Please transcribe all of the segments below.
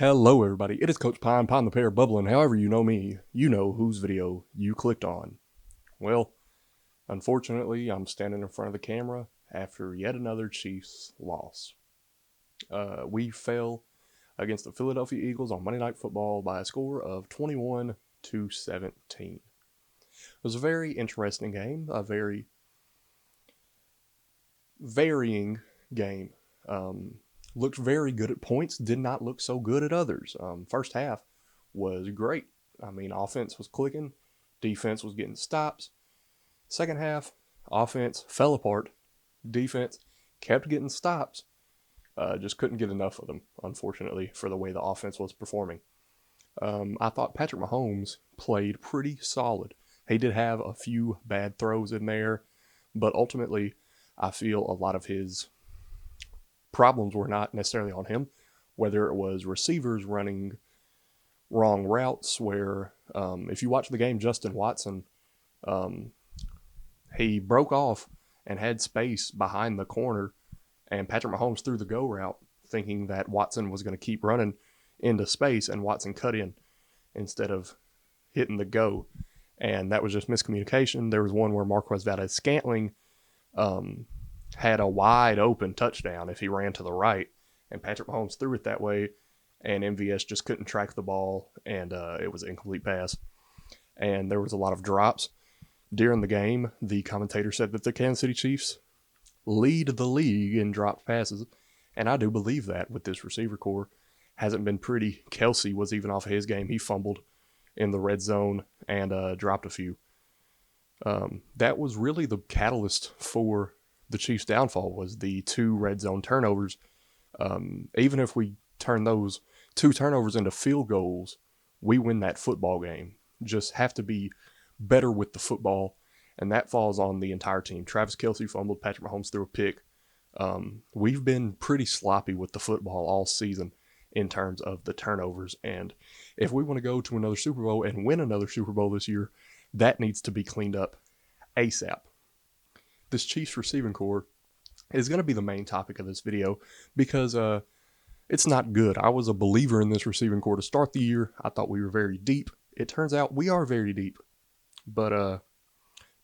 Hello everybody, it is Coach Pine the Pear Bubbling. However you know me, you know whose video you clicked on. Well, unfortunately, I'm standing in front of the camera after yet another Chiefs loss. We fell against the Philadelphia Eagles on Monday Night Football by a score of 21-17. It was a very interesting game, a very varying game. Looked very good at points, did not look so good at others. First half was great. I mean, offense was clicking, defense was getting stops. Second half, offense fell apart, defense kept getting stops, just couldn't get enough of them, unfortunately, for the way the offense was performing. I thought Patrick Mahomes played pretty solid. He did have a few bad throws in there, but ultimately, I feel a lot of his problems were not necessarily on him, whether it was receivers running wrong routes where, if you watch the game, Justin Watson, he broke off and had space behind the corner, and Patrick Mahomes threw the go route thinking that Watson was going to keep running into space, and Watson cut in instead of hitting the go, and that was just miscommunication. There was one where Marquez Valdes-Scantling had a wide open touchdown if he ran to the right, and Patrick Mahomes threw it that way, and MVS just couldn't track the ball, and it was an incomplete pass. And there was a lot of drops. During the game, the commentator said that the Kansas City Chiefs lead the league in dropped passes, and I do believe that with this receiver core. Hasn't been pretty. Kelsey was even off of his game. He fumbled in the red zone and dropped a few. That was really the catalyst for the Chiefs' downfall, was the 2 red zone turnovers. Even if we turn those 2 turnovers into field goals, we win that football game. Just have to be better with the football, and that falls on the entire team. Travis Kelsey fumbled, Patrick Mahomes threw a pick. We've been pretty sloppy with the football all season in terms of the turnovers, and if we want to go to another Super Bowl and win another Super Bowl this year, that needs to be cleaned up ASAP. This Chiefs receiving core is going to be the main topic of this video because it's not good. I was a believer in this receiving core to start the year. I thought we were very deep. It turns out we are very deep, but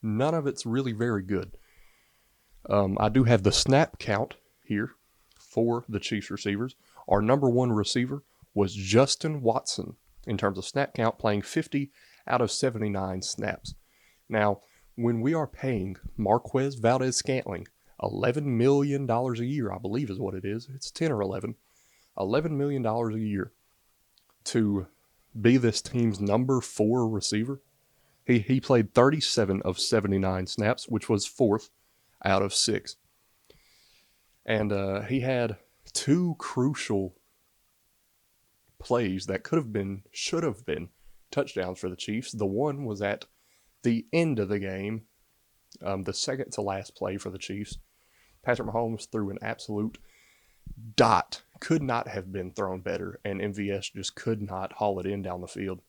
none of it's really very good. I do have the snap count here for the Chiefs receivers. Our number 1 receiver was Justin Watson in terms of snap count, playing 50 out of 79 snaps. Now, when we are paying Marquez Valdes-Scantling $11 million a year, I believe is what it is. It's 10 or 11. $11 million a year to be this team's number 4 receiver. He played 37 of 79 snaps, which was 4th out of 6. And he had 2 crucial plays that should have been touchdowns for the Chiefs. The one was at the end of the game, the second to last play for the Chiefs. Patrick Mahomes threw an absolute dot. Could not have been thrown better, and MVS just could not haul it in down the field,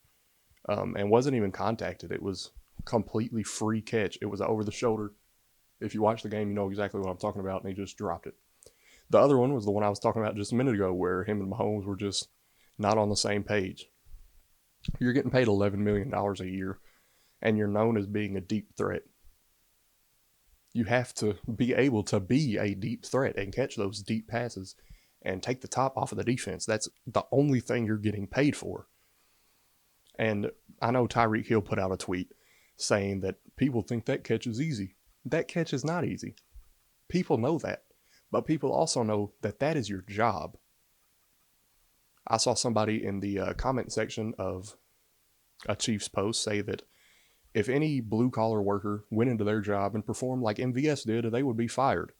and wasn't even contacted. It was completely free catch. It was over the shoulder. If you watch the game, you know exactly what I'm talking about, and he just dropped it. The other one was the one I was talking about just a minute ago, where him and Mahomes were just not on the same page. You're getting paid $11 million a year, and you're known as being a deep threat. You have to be able to be a deep threat and catch those deep passes and take the top off of the defense. That's the only thing you're getting paid for. And I know Tyreek Hill put out a tweet saying that people think that catch is easy. That catch is not easy. People know that. But people also know that that is your job. I saw somebody in the comment section of a Chiefs post say that if any blue-collar worker went into their job and performed like MVS did, they would be fired.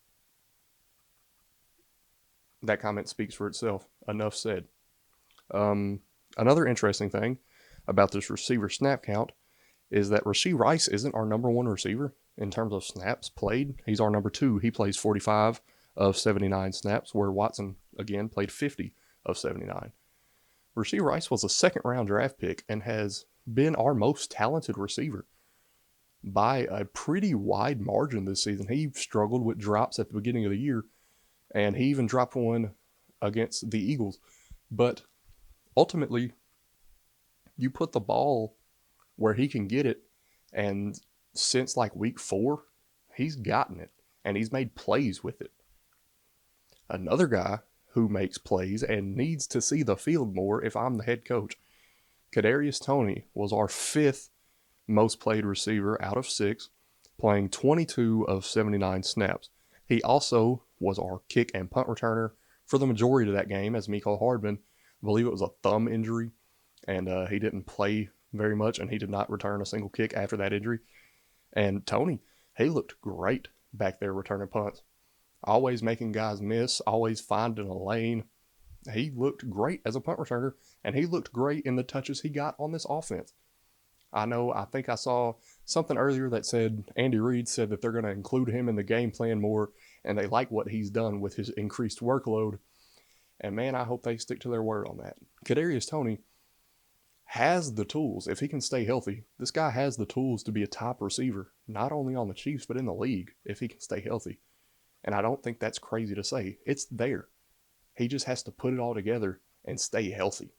That comment speaks for itself. Enough said. Another interesting thing about this receiver snap count is that Rashee Rice isn't our number 1 receiver in terms of snaps played. He's our number 2. He plays 45 of 79 snaps, where Watson, again, played 50 of 79. Rashee Rice was a second-round draft pick and has been our most talented receiver by a pretty wide margin this season. He struggled with drops at the beginning of the year, and he even dropped one against the Eagles. But ultimately, you put the ball where he can get it, and since like week 4, he's gotten it, and he's made plays with it. Another guy who makes plays and needs to see the field more if I'm the head coach, Kadarius Toney was our 5th most played receiver out of 6, playing 22 of 79 snaps. He also was our kick and punt returner for the majority of that game, as Mecole Hardman, I believe it was a thumb injury, and he didn't play very much, and he did not return a single kick after that injury. And Toney, he looked great back there returning punts. Always making guys miss, always finding a lane. He looked great as a punt returner, and he looked great in the touches he got on this offense. I think I saw something earlier that said Andy Reid said that they're going to include him in the game plan more, and they like what he's done with his increased workload. And man, I hope they stick to their word on that. Kadarius Toney has the tools. If he can stay healthy, this guy has the tools to be a top receiver, not only on the Chiefs, but in the league, if he can stay healthy. And I don't think that's crazy to say. It's there. He just has to put it all together and stay healthy.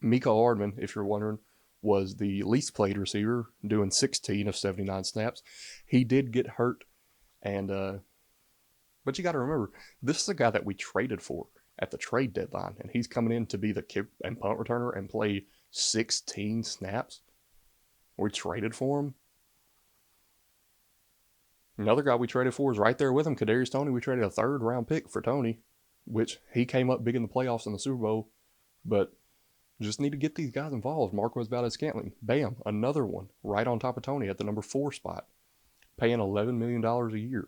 Mecole Hardman, if you're wondering, was the least played receiver, doing 16 of 79 snaps. He did get hurt, and but you got to remember, this is a guy that we traded for at the trade deadline, and he's coming in to be the kick and punt returner and play 16 snaps. We traded for him. Another guy we traded for is right there with him, Kadarius Toney. We traded a 3rd-round pick for Toney, which he came up big in the playoffs in the Super Bowl, but just need to get these guys involved. Marquez Valdes-Scantling, bam, another one right on top of Toney at the number 4 spot, paying $11 million a year.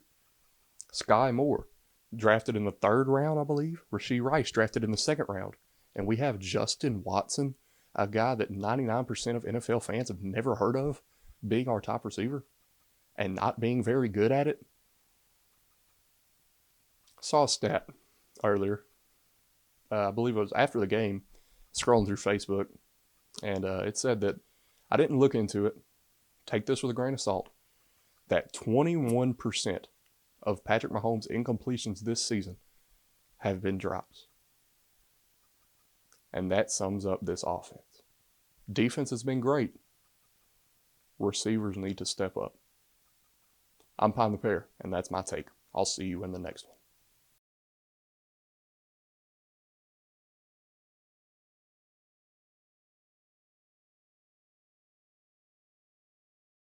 Sky Moore, drafted in the 3rd round, I believe. Rashee Rice, drafted in the 2nd round. And we have Justin Watson, a guy that 99% of NFL fans have never heard of, being our top receiver and not being very good at it. I saw a stat earlier. I believe it was after the game, scrolling through Facebook, and it said that, I didn't look into it, take this with a grain of salt, that 21% of Patrick Mahomes' incompletions this season have been drops. And that sums up this offense. Defense has been great. Receivers need to step up. I'm Pine the Pear, and that's my take. I'll see you in the next one.